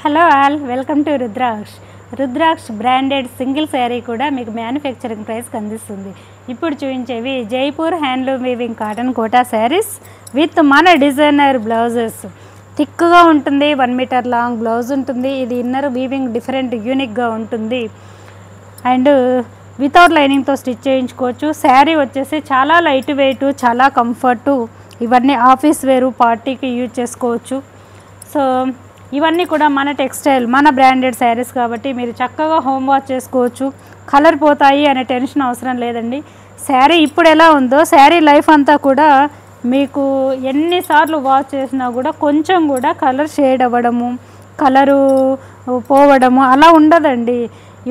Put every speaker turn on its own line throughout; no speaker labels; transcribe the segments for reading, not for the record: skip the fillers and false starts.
Hello all, welcome to Rudraksh branded single sari కూడా మీకు manufacturing ప్రైస్కి అందిస్తుంది. ఇప్పుడు చూపించేవి Jaipur handloom weaving cotton Kota saris with మన డిజైనర్ బ్లౌజెస్. థిక్గా ఉంటుంది, 1 మీటర్ లాంగ్ బ్లౌజ్ ఉంటుంది. ఇది ఇన్నర్ వీవింగ్ డిఫరెంట్ యూనిక్గా ఉంటుంది అండ్ వితౌట్ లైనింగ్తో స్టిచ్ చేయించుకోవచ్చు. శారీ వచ్చేసి చాలా లైట్ వెయిట్, చాలా కంఫర్టు. ఇవన్నీ ఆఫీస్ వేరు, పార్టీకి యూజ్ చేసుకోవచ్చు. సో ఇవన్నీ కూడా మన టెక్స్టైల్, మన బ్రాండెడ్ శారీస్ కాబట్టి మీరు చక్కగా హోమ్ వాష్ చేసుకోవచ్చు. కలర్ పోతాయి అనే టెన్షన్ అవసరం లేదండి. శారీ ఇప్పుడు ఎలా ఉందో శారీ లైఫ్ అంతా కూడా మీకు ఎన్నిసార్లు వాష్ చేసినా కూడా కొంచెం కూడా కలర్ షేడ్ అవ్వడము, కలరు పోవడము అలా ఉండదండి.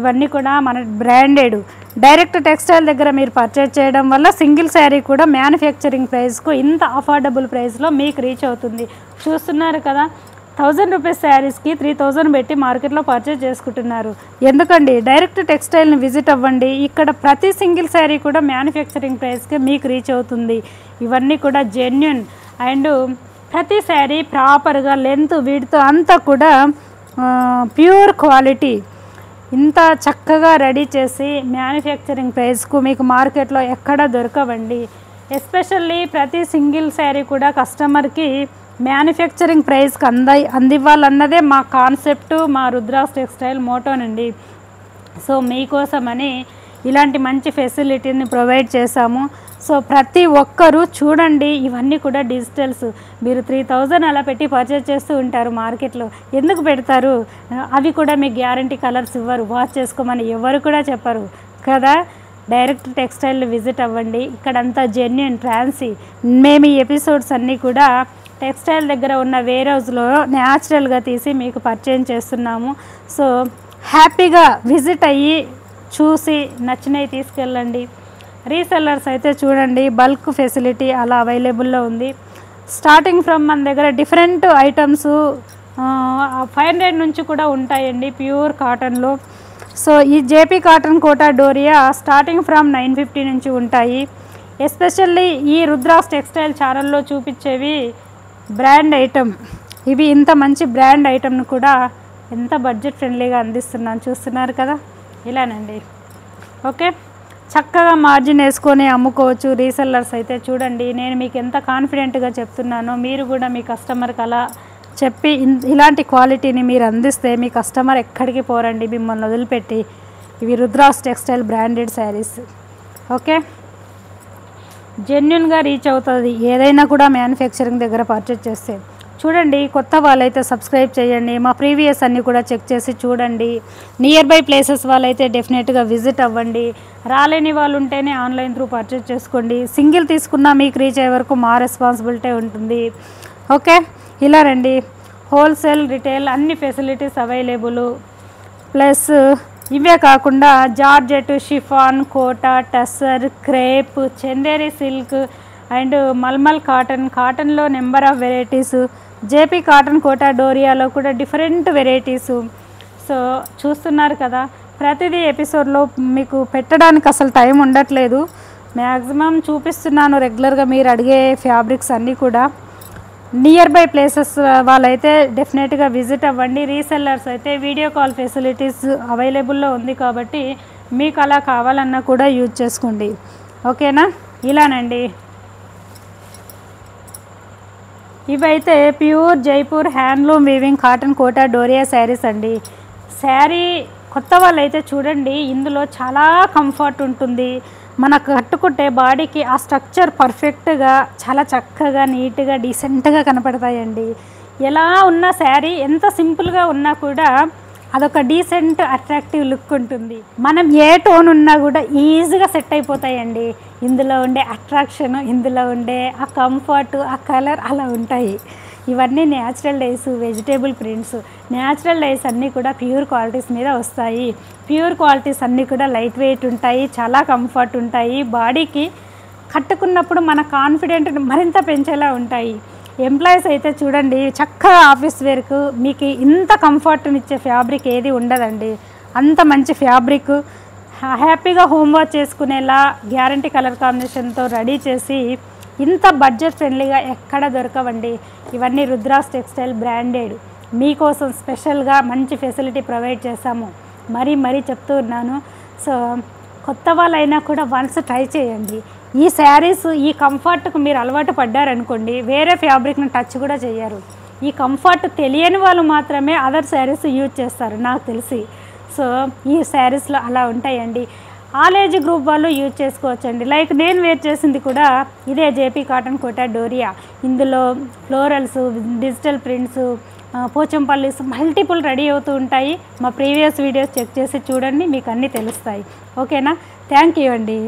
ఇవన్నీ కూడా మన బ్రాండెడ్ డైరెక్ట్ టెక్స్టైల్ దగ్గర మీరు పర్చేజ్ చేయడం వల్ల సింగిల్ శారీ కూడా మ్యానుఫ్యాక్చరింగ్ ప్రైస్కు ఇంత అఫోర్డబుల్ ప్రైస్లో మీకు రీచ్ అవుతుంది. చూస్తున్నారు కదా, 1000 రూపీస్ శారీస్కి 3000 పెట్టి మార్కెట్లో పర్చేజ్ చేసుకుంటున్నారు. ఎందుకండి, డైరెక్ట్ టెక్స్టైల్ని విజిట్ అవ్వండి. ఇక్కడ ప్రతి సింగిల్ శారీ కూడా మ్యానుఫ్యాక్చరింగ్ ప్రైస్కి మీకు రీచ్ అవుతుంది. ఇవన్నీ కూడా జెన్యున్ అండ్ ప్రతి శారీ ప్రాపర్గా లెంత్ విడ్త్ అంతా కూడా ప్యూర్ క్వాలిటీ. ఇంత చక్కగా రెడీ చేసి మ్యానుఫ్యాక్చరింగ్ ప్రైస్కు మీకు మార్కెట్లో ఎక్కడ దొరకవండి. ఎస్పెషల్లీ ప్రతి సింగిల్ శారీ కూడా కస్టమర్కి మ్యానుఫ్యాక్చరింగ్ ప్రైస్కి అందివ్వాలన్నదే మా కాన్సెప్ట్, మా రుద్రాక్ష్ టెక్స్టైల్ మోటోనండి. సో మీకోసమని ఇలాంటి మంచి ఫెసిలిటీని ప్రొవైడ్ చేశాము. సో ప్రతి ఒక్కరూ చూడండి, ఇవన్నీ కూడా డిజిటల్స్. మీరు 3000 అలా పెట్టి పర్చేజ్ చేస్తూ ఉంటారు మార్కెట్లో. ఎందుకు పెడతారు? అవి కూడా మీకు గ్యారంటీ కలర్స్ ఇవ్వరు, వాష్ చేసుకోమని ఎవరు కూడా చెప్పరు కదా. డైరెక్ట్ టెక్స్టైల్ విజిట్ అవ్వండి. ఇక్కడంతా జెన్యున్ ట్రాన్సీ. మేము ఈ ఎపిసోడ్స్ అన్నీ కూడా టెక్స్టైల్ దగ్గర ఉన్న వేర్ హౌస్లో న్యాచురల్గా తీసి మీకు పర్చేజ్ చేస్తున్నాము. సో హ్యాపీగా విజిట్ అయ్యి చూసి నచ్చినవి తీసుకెళ్ళండి. రీసెల్లర్స్ అయితే చూడండి, బల్క్ ఫెసిలిటీ అలా అవైలబుల్లో ఉంది. స్టార్టింగ్ ఫ్రమ్ మన దగ్గర డిఫరెంట్ ఐటమ్స్ 500 నుంచి కూడా ఉంటాయండి ప్యూర్ కాటన్లో. సో ఈ JP cotton Kota Doria starting from 950 నుంచి ఉంటాయి. ఎస్పెషల్లీ ఈ రుద్రాక్ష్ టెక్స్టైల్ ఛానల్లో చూపించేవి బ్రాండ్ ఐటమ్. ఇవి ఇంత మంచి బ్రాండ్ ఐటమ్ను కూడా ఎంత బడ్జెట్ ఫ్రెండ్లీగా అందిస్తున్నాను, చూస్తున్నారు కదా. ఇలానండి. ఓకే, చక్కగా మార్జిన్ వేసుకొని అమ్ముకోవచ్చు. రీసెల్లర్స్ అయితే చూడండి, నేను మీకు ఎంత కాన్ఫిడెంట్గా చెప్తున్నానో మీరు కూడా మీ కస్టమర్కి అలా చెప్పి ఇలాంటి క్వాలిటీని మీరు అందిస్తే మీ కస్టమర్ ఎక్కడికి పోరండి మిమ్మల్ని వదిలిపెట్టి. ఇవి Rudraksh textile branded saris. Okay, జెన్యున్గా రీచ్ అవుతుంది ఏదైనా కూడా మ్యానుఫ్యాక్చరింగ్ దగ్గర పర్చేజ్ చేస్తే. చూడండి, కొత్త వాళ్ళైతే సబ్స్క్రైబ్ చేయండి. మా ప్రీవియస్ అన్నీ కూడా చెక్ చేసి చూడండి. నియర్ బై ప్లేసెస్ వాళ్ళైతే డెఫినెట్గా విజిట్ అవ్వండి. రాలేని వాళ్ళు ఉంటేనే ఆన్లైన్ త్రూ పర్చేజ్ చేసుకోండి. సింగిల్ తీసుకున్నా మీకు రీచ్ అయ్యే వరకు మా రెస్పాన్సిబిలిటీ ఉంటుంది. ఓకే, ఇలా రండి. హోల్సేల్, రిటైల్ అన్ని ఫెసిలిటీస్ అవైలబుల్. ప్లస్ ఇవే కాకుండా georgette, chiffon, Kota, tussar, crepe, Chanderi silk and malmal కాటన్లో number of varieties. JP cotton Kota డోరియాలో కూడా డిఫరెంట్ వెరైటీసు. సో చూస్తున్నారు కదా, ప్రతిదీ ఎపిసోడ్లో మీకు పెట్టడానికి అసలు టైం ఉండట్లేదు. మ్యాక్సిమం చూపిస్తున్నాను రెగ్యులర్గా మీరు అడిగే ఫ్యాబ్రిక్స్ అన్నీ కూడా. నియర్ బై ప్లేసెస్ వాళ్ళైతే డెఫినెట్గా విజిట్ అవ్వండి. రీసెల్లర్స్ అయితే వీడియో కాల్ ఫెసిలిటీస్ అవైలబుల్లో ఉంది కాబట్టి మీకు అలా కావాలన్నా కూడా యూజ్ చేసుకోండి. ఓకేనా, ఇలానండి. ఇవైతే pure Jaipur handloom weaving cotton Kota Doria saris అండి. శారీ కొత్త వాళ్ళైతే చూడండి, ఇందులో చాలా కంఫర్ట్ ఉంటుంది. మనకు కట్టుకుంటే బాడీకి ఆ స్ట్రక్చర్ పర్ఫెక్ట్గా చాలా చక్కగా నీట్గా డీసెంట్గా కనపడతాయండి. ఎలా ఉన్న శారీ ఎంత సింపుల్గా ఉన్నా కూడా అదొక డీసెంట్ అట్రాక్టివ్ లుక్ ఉంటుంది. మనం ఏ టోన్ ఉన్నా కూడా ఈజీగా సెట్ అయిపోతాయండి. ఇందులో ఉండే అట్రాక్షన్, ఇందులో ఉండే ఆ కంఫర్ట్, ఆ కలర్ అలా ఉంటాయి. ఇవన్నీ natural dice, vegetable prints. Natural dice అన్నీ కూడా ప్యూర్ క్వాలిటీస్ మీద వస్తాయి. ప్యూర్ క్వాలిటీస్ అన్నీ కూడా లైట్ వెయిట్ ఉంటాయి, చాలా కంఫర్ట్ ఉంటాయి. బాడీకి కట్టుకున్నప్పుడు మన కాన్ఫిడెంట్ మరింత పెంచేలా ఉంటాయి. ఎంప్లాయీస్ అయితే చూడండి, చక్కగా ఆఫీస్ వేర్కు మీకు ఇంత కంఫర్ట్నిచ్చే ఫ్యాబ్రిక్ ఏది ఉండదండి. అంత మంచి ఫ్యాబ్రిక్ హ్యాపీగా హోమ్ వాష్ చేసుకునేలా గ్యారంటీ కలర్ కాంబినేషన్తో రెడీ చేసి ఇంత బడ్జెట్ ఫ్రెండ్లీగా ఎక్కడ దొరకవండి. ఇవన్నీ రుద్రాక్ష్ టెక్స్టైల్ బ్రాండెడ్ మీకోసం స్పెషల్గా మంచి ఫెసిలిటీ ప్రొవైడ్ చేస్తాము. మరీ చెప్తూ ఉన్నాను. సో కొత్త వాళ్ళైనా కూడా వన్స్ ట్రై చేయండి. ఈ శారీస్ ఈ కంఫర్ట్కు మీరు అలవాటు పడ్డారనుకోండి, వేరే ఫ్యాబ్రిక్ని టచ్ కూడా చేయరు. ఈ కంఫర్ట్ తెలియని వాళ్ళు మాత్రమే అదర్ శారీస్ యూజ్ చేస్తారు నాకు తెలిసి. సో ఈ శారీస్లో అలా ఉంటాయండి. ఆల్ ఏజ్ గ్రూప్ వాళ్ళు యూజ్ చేసుకోవచ్చండి. లైక్ నేను వేర్ చేసింది కూడా ఇదే జేపీ కాటన్ కోటా డోరియా. ఇందులో florals, digital prints, Pochampallis multiple ready అవుతూ ఉంటాయి. మా ప్రీవియస్ వీడియోస్ చెక్ చేసి చూడండి, మీకు అన్నీ తెలుస్తాయి. ఓకేనా? థ్యాంక్ యూ అండి.